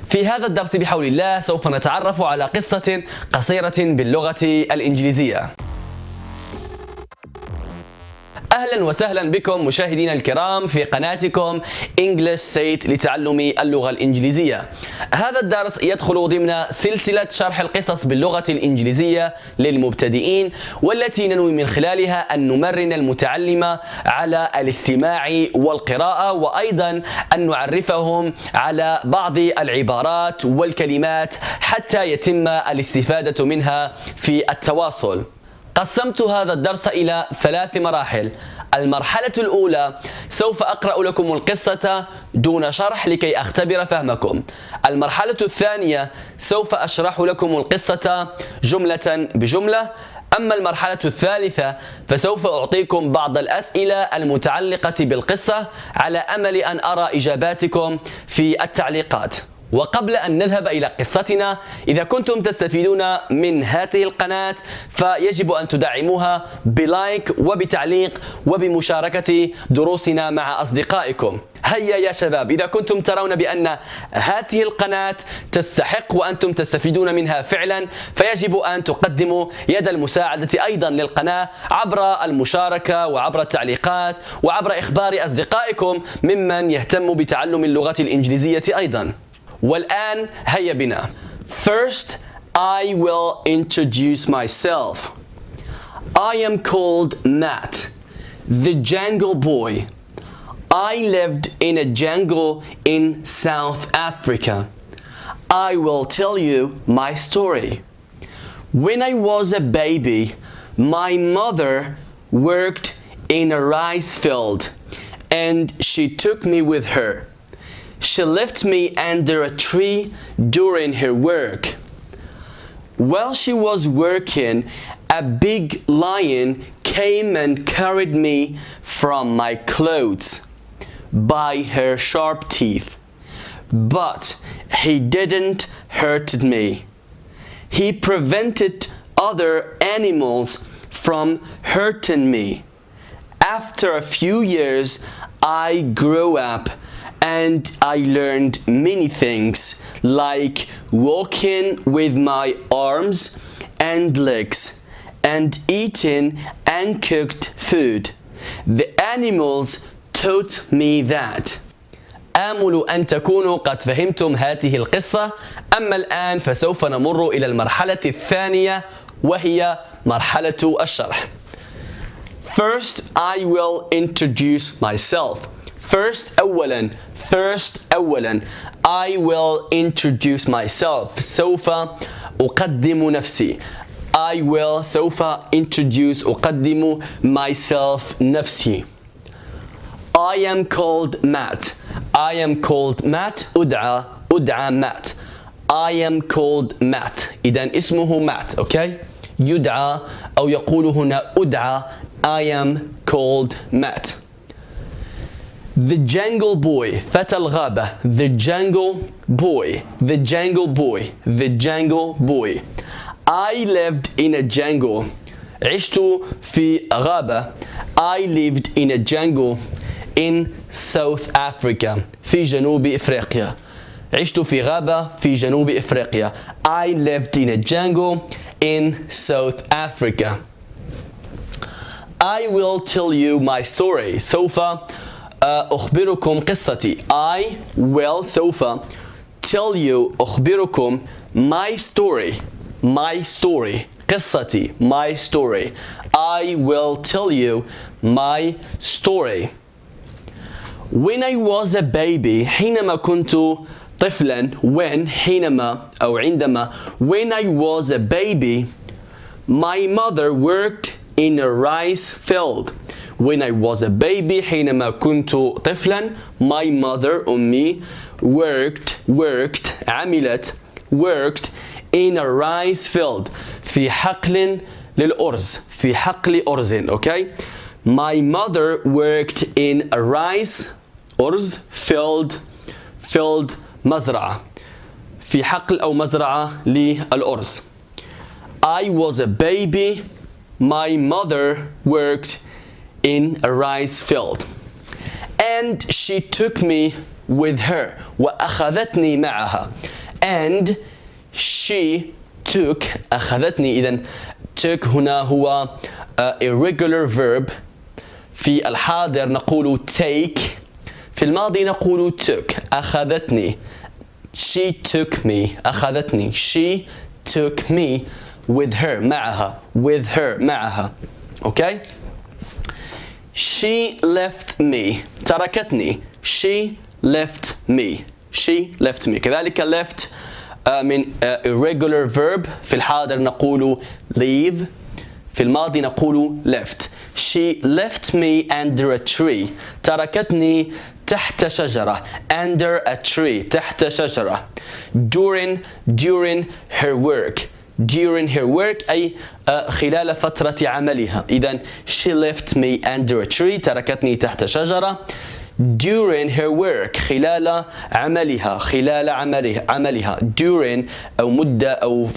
في هذا الدرس بحول الله سوف نتعرف على قصة قصيرة باللغة الإنجليزية. أهلا وسهلا بكم مشاهدينا الكرام في قناتكم English State لتعلم اللغة الإنجليزية. هذا الدرس يدخل ضمن سلسلة شرح القصص باللغة الإنجليزية للمبتدئين، والتي ننوي من خلالها أن نمرن المتعلم على الاستماع والقراءة، وأيضا أن نعرفهم على بعض العبارات والكلمات حتى يتم الاستفادة منها في التواصل. قسمت هذا الدرس إلى 3 مراحل. المرحلة الأولى سوف أقرأ لكم القصة دون شرح لكي أختبر فهمكم. المرحلة الثانية سوف أشرح لكم القصة جملة بجملة. أما المرحلة الثالثة فسوف أعطيكم بعض الأسئلة المتعلقة بالقصة على أمل أن أرى إجاباتكم في التعليقات. وقبل أن نذهب إلى قصتنا، إذا كنتم تستفيدون من هذه القناة فيجب أن تدعموها بلايك وبتعليق وبمشاركة دروسنا مع أصدقائكم. هيا يا شباب، إذا كنتم ترون بأن هذه القناة تستحق وأنتم تستفيدون منها فعلا، فيجب أن تقدموا يد المساعدة أيضا للقناة عبر المشاركة وعبر التعليقات وعبر إخبار أصدقائكم ممن يهتم بتعلم اللغة الإنجليزية أيضا. والآن هيا بنا. First, I will introduce myself. I am called Matt, the jungle boy. I lived in a jungle in South Africa. I will tell you my story. When I was a baby, my mother worked in a rice field and she took me with her. She left me under a tree during her work. While she was working, a big lion came and carried me from my clothes by her sharp teeth. But he didn't hurt me. He prevented other animals from hurting me. After a few years, I grew up and I learned many things, like walking with my arms and legs and eating uncooked food. The animals taught me that. آمل أن تكونوا قد فهمتم هذه القصة. أما الآن فسوف نمر إلى المرحلة الثانية، وهي مرحلة الشرح. First, I will introduce myself. First أولا I will introduce myself. سوف أقدم نفسي. I will سوف introduce أقدم myself نفسي. I am called Matt. I am called Matt. أدعى Matt. I am called Matt. إذن اسمه Matt. Okay? يدعى أو يقول هنا أدعى. I am called Matt. The jungle boy, فتى الغابة. The jungle boy, the jungle boy, the jungle boy. I lived in a jungle. عشت في غابة. I lived in a jungle in South Africa. في جنوب إفريقيا. عشت في غابة في جنوب إفريقيا. I lived in a jungle in South Africa. I will tell you my story. سوف أخبركم قصتي. I will سوف tell you أخبركم my story قصتي my story. I will tell you my story. When I was a baby, حينما كنت طفلا. When حينما أو عندما. When I was a baby, my mother worked in a rice field. When I was a baby, حينما كنت طفلا, my mother أمي worked in a rice field. في حقل للأرز. في حقل أرز. Okay? My mother worked in a rice أرز field مزرعة. في حقل أو مزرعة للأرز. I was a baby. My mother worked in a rice field. And she took me with her وأخذتني معها. And she took أخذتني. إذن took هنا هو irregular verb. في الحاضر نقول take، في الماضي نقول took. أخذتني. She took me. أخذتني. She took me with her معها. with her معها. Okay. She left me. تركتني. She left me. She left me. كذلك left من irregular verb. في الحاضر نقول leave، في الماضي نقول left. She left me under a tree. تركتني تحت شجرة. under a tree. تحت شجرة. during her work. during her work أي خلال فترة عملها. إذن she left me under a tree. تركتني تحت شجرة. during her work خلال عملها. خلال عملها. during أو مدة أو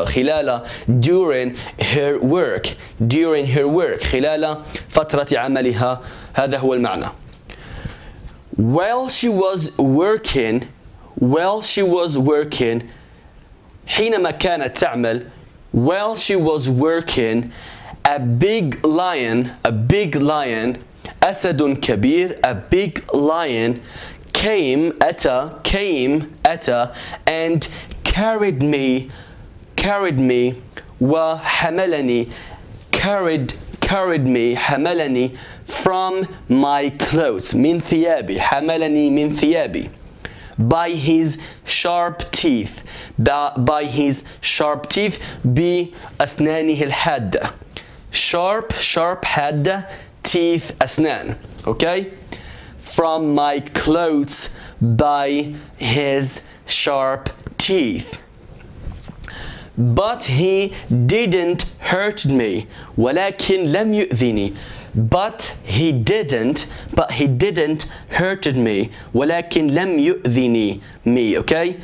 خلال during her work. during her work خلال فترة عملها. هذا هو المعنى. while she was working حينما كانت تعمل. while she was working a big lion أسد كبير. a big lion came أتى and carried me وحملني. carried me حملني from my clothes من ثيابي. حملني من ثيابي. by his sharp teeth. بأسنانه الحادة. sharp حادة. teeth أسنان. okay. from my clothes by his sharp teeth. but he didn't hurt me ولكن لم يؤذني. but he didn't hurted me ولكن لم يؤذني. me. okay.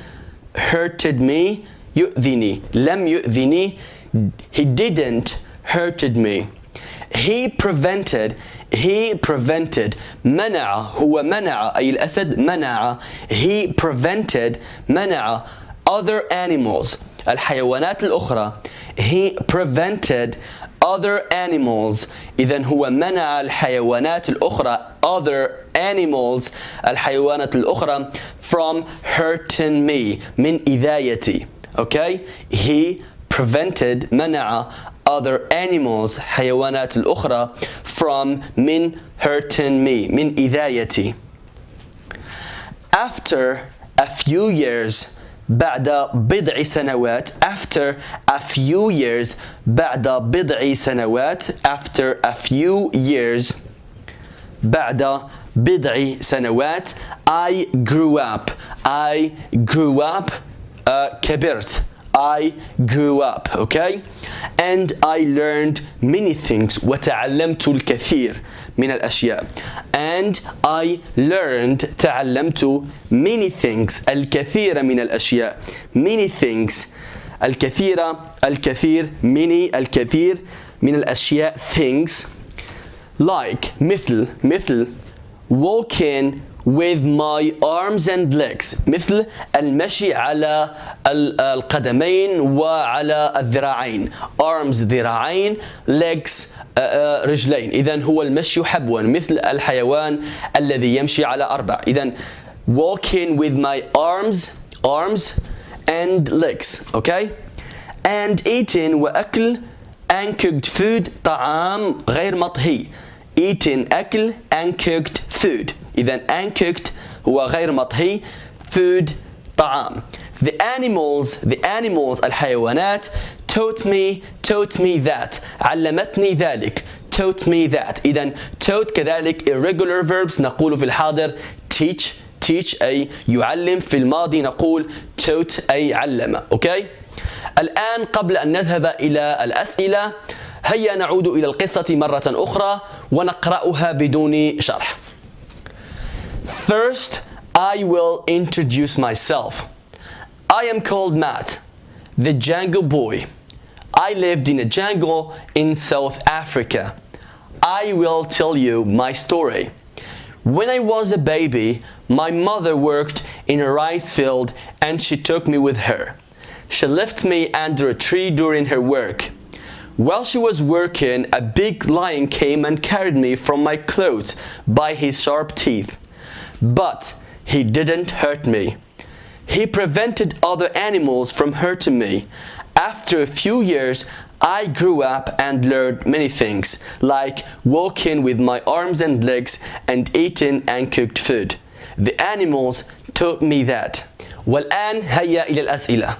hurted me يؤذني. لم يؤذني. he didn't hurted me. he prevented منع. هو منع أي الأسد منع. he prevented منع other animals الحيوانات الأخرى. he prevented other animals. إذن هو منع الحيوانات الأخرى other animals الحيوانات الأخرى from hurting me من إذايتي. okay. he prevented منع other animals حيوانات الأخرى from من hurting me من إذايتي. after a few years بعد بضع سنوات. after a few years بعد بضع سنوات. after a few years بعد بضع سنوات I grew up. كبرت. I grew up. okay. and I learned many things وتعلمت الكثير من الأشياء. and I learned تعلمت many things الكثير من الأشياء. many things الكثير many الكثير من الأشياء. things like مثل walking with my arms and legs. مثل المشي على القدمين وعلى الذراعين. arms ذراعين. legs رجلين. إذن هو المشي حبوا مثل الحيوان الذي يمشي على أربع. إذن walking with my arms and legs. okay. and eating وأكل uncooked food طعام غير مطهي. eating أكل uncooked food. إذن uncooked هو غير مطهي. food طعام. the animals الحيوانات taught me that علمتني ذلك. taught me that. إذن taught كذلك irregular verbs نقول في الحاضر teach أي يعلم. في الماضي نقول taught أي علم. أوكي. الآن قبل أن نذهب إلى الأسئلة هيا نعود إلى القصة مرة أخرى ونقرأها بدون شرح. First, I will introduce myself. I am called Matt, the jungle boy. I lived in a jungle in South Africa. I will tell you my story. When I was a baby, My mother worked in a rice field and she took me with her. She left me under a tree during her work. While she was working, a big lion came and carried me from my clothes by his sharp teeth. But he didn't hurt me. He prevented other animals from hurting me. After a few years, I grew up and learned many things, like walking with my arms and legs and eating and cooked food. The animals taught me that. والآن هيا إلى الأسئلة.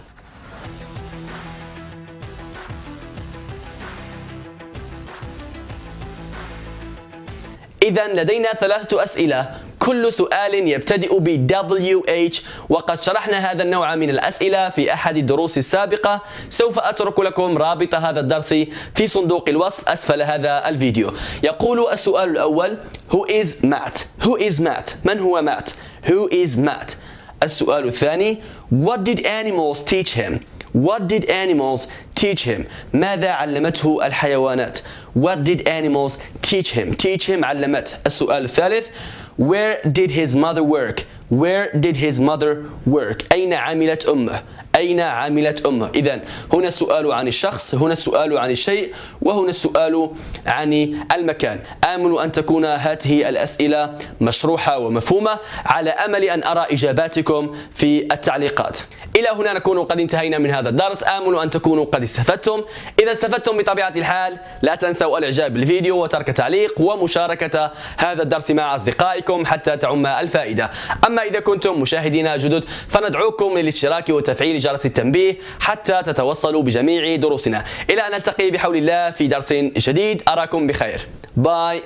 إذا لدينا 3 أسئلة، كل سؤال يبتدئ ب WH، وقد شرحنا هذا النوع من الأسئلة في أحد الدروس السابقة. سوف أترك لكم رابط هذا الدرس في صندوق الوصف أسفل هذا الفيديو. يقول السؤال الأول: Who is Matt? Who is Matt؟ من هو مات؟ Who is Matt؟ السؤال الثاني: What did animals teach him? What did animals teach him؟ ماذا علمته الحيوانات؟ What did animals teach him؟ teach him علمته. السؤال الثالث: Where did his mother work? Where did his mother work؟ أين عملت أمه؟ أين عملت أمه؟ إذن هنا السؤال عن الشخص، هنا السؤال عن الشيء، وهنا السؤال عن المكان. آمل أن تكون هذه الأسئلة مشروحة ومفهومة، على أمل أن أرى إجاباتكم في التعليقات. إلى هنا نكون قد انتهينا من هذا الدرس، آمل أن تكونوا قد استفدتم. إذا استفدتم بطبيعة الحال لا تنسوا الإعجاب بالفيديو وترك تعليق ومشاركة هذا الدرس مع أصدقائكم حتى تعم الفائدة. أما إذا كنتم مشاهدين جدد فندعوكم للاشتراك وتفعيل جرس التنبيه حتى تتوصلوا بجميع دروسنا. إلى أن نلتقي بحول الله في درس جديد، أراكم بخير. باي.